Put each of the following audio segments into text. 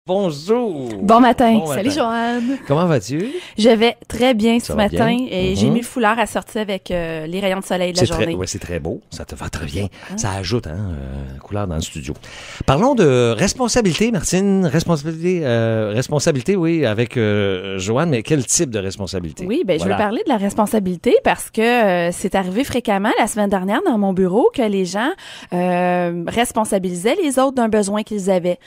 Bonjour! Bon matin. Bon Salut matin. Joanne. Comment vas-tu? Je vais très bien ce Ça va matin bien? et j'ai mis le foulard à sortir avec les rayons de soleil de la journée. C'est très beau. Ça te va très bien. Ça ajoute couleur dans le studio. Parlons de responsabilité, Martine. Responsabilité, oui, avec Joanne. Mais quel type de responsabilité? Oui, je veux parler de la responsabilité parce que c'est arrivé fréquemment la semaine dernière dans mon bureau que les gens responsabilisaient les autres d'un besoin qu'ils avaient.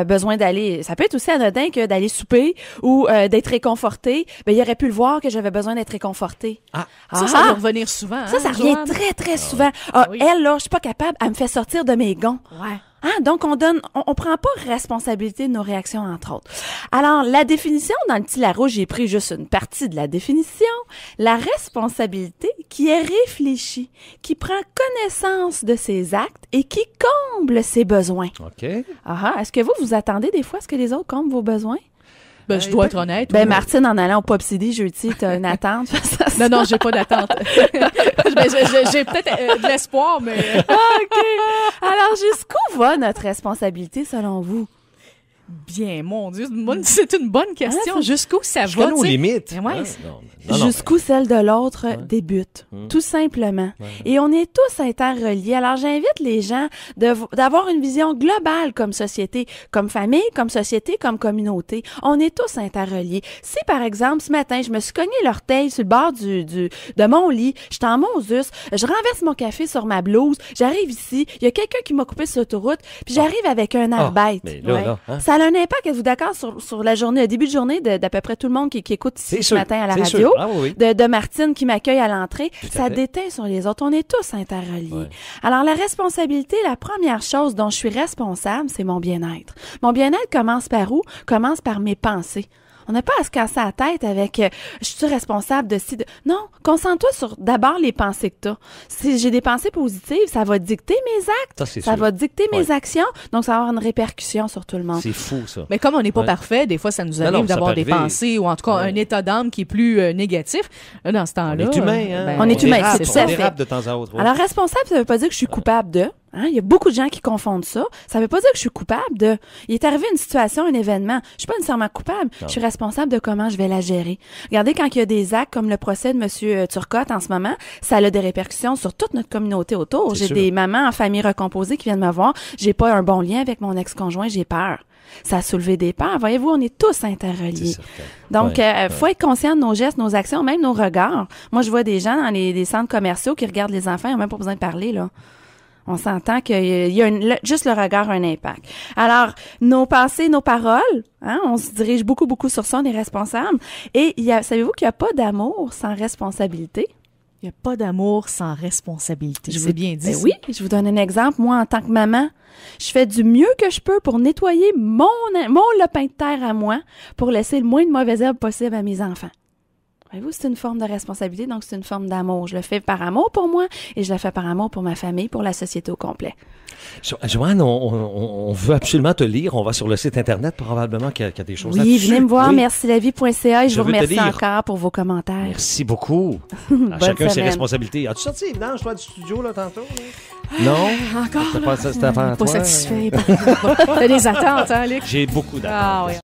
Besoin d'aller, ça peut être aussi anodin que d'aller souper ou d'être réconforté. Il aurait pu le voir que j'avais besoin d'être réconforté. Ça va revenir souvent. Ça revient très, très souvent. Oui. Elle, là, je suis pas capable, elle me fait sortir de mes gonds. Ouais. Donc on prend pas responsabilité de nos réactions, entre autres. Alors, la définition, dans le petit Larousse, j'ai pris juste une partie de la définition. La responsabilité qui est réfléchie, qui prend connaissance de ses actes et qui comble ses besoins. OK. Est-ce que vous attendez des fois à ce que les autres comblent vos besoins? Je dois être honnête. Martine, en allant au Pop CD jeudi, t'as une attente. Non, j'ai pas d'attente. J'ai peut-être de l'espoir, mais... OK. Alors, jusqu'où va notre responsabilité, selon vous? Bien, mon Dieu, c'est une bonne question. Jusqu'où ça Jusqu'à va, nos limites. Ouais. Jusqu'où celle de l'autre débute, tout simplement. Ouais. Et on est tous interreliés. Alors, j'invite les gens d'avoir une vision globale comme société, comme famille, comme société, comme communauté. On est tous interreliés. Si, par exemple, ce matin, je me suis cogné l'orteil sur le bord de mon lit, je suis en Moses, je renverse mon café sur ma blouse, j'arrive ici, il y a quelqu'un qui m'a coupé sur l'autoroute, puis j'arrive avec un arc-bête. Mais là, Ça a un impact, êtes-vous d'accord, sur la journée, le début de journée d'à peu près tout le monde qui écoute ici ce matin à la radio. Sûr. Ah, oui. De Martine qui m'accueille à l'entrée, Tout à ça fait. déteint sur les autres. On est tous interreliés. Ouais. Alors, la responsabilité, la première chose dont je suis responsable, c'est mon bien-être. Mon bien-être commence par où? Commence par mes pensées. On n'a pas à se casser la tête avec je suis responsable de ci, de... Non, concentre-toi sur d'abord les pensées que tu as. Si j'ai des pensées positives, ça va dicter mes actes, Ça, ça va dicter mes actions, donc ça va avoir une répercussion sur tout le monde. C'est fou, ça. Mais comme on n'est pas parfait, des fois, ça nous arrive ça d'avoir peut des arriver. pensées ou en tout cas un état d'âme qui est plus négatif. Là, dans ce On temps-là... est humain, hein? on est humain, c'est on tout à fait. dérape de temps à autre. Alors, responsable, ça veut pas dire que je suis coupable de. Il y a beaucoup de gens qui confondent ça. Ça veut pas dire que je suis coupable de. Il est arrivé une situation, un événement. Je suis pas nécessairement coupable. Je suis responsable de comment je vais la gérer. Regardez, quand il y a des actes comme le procès de Monsieur Turcotte en ce moment, ça a des répercussions sur toute notre communauté autour. C'est J'ai sûr. des mamans en famille recomposée qui viennent me voir. J'ai pas un bon lien avec mon ex-conjoint, j'ai peur. Ça a soulevé des peurs. Voyez-vous, on est tous interreliés. Donc, faut être conscient de nos gestes, nos actions, même nos regards. Moi, je vois des gens dans des centres commerciaux qui regardent les enfants, ils n'ont même pas besoin de parler, là. On s'entend qu'il y a juste le regard a un impact. Alors, nos pensées, nos paroles, on se dirige beaucoup, beaucoup sur ça, on est responsable. Et savez-vous qu'il n'y a pas d'amour sans responsabilité? Il n'y a pas d'amour sans responsabilité. C'est bien dit. Oui, je vous donne un exemple. Moi, en tant que maman, je fais du mieux que je peux pour nettoyer mon lopin de terre à moi pour laisser le moins de mauvaises herbes possible à mes enfants. Voyez-vous, c'est une forme de responsabilité, donc c'est une forme d'amour. Je le fais par amour pour moi et je le fais par amour pour ma famille, pour la société au complet. Joanne, on veut absolument te lire. On va sur le site Internet, probablement qu'il y a des choses Oui, là-dessus. venez me voir, Oui. mercilavie.ca et je vous veux te remercie lire. encore pour vos commentaires. Merci beaucoup. À chacun ses responsabilités. As-tu sorti évidemment, toi, du studio, là, tantôt? Là? Non? Encore, T'as là? pas cette affaire à Pas toi? satisfait. T'as des attentes, hein, Luc? J'ai beaucoup d'attentes. Ah oui.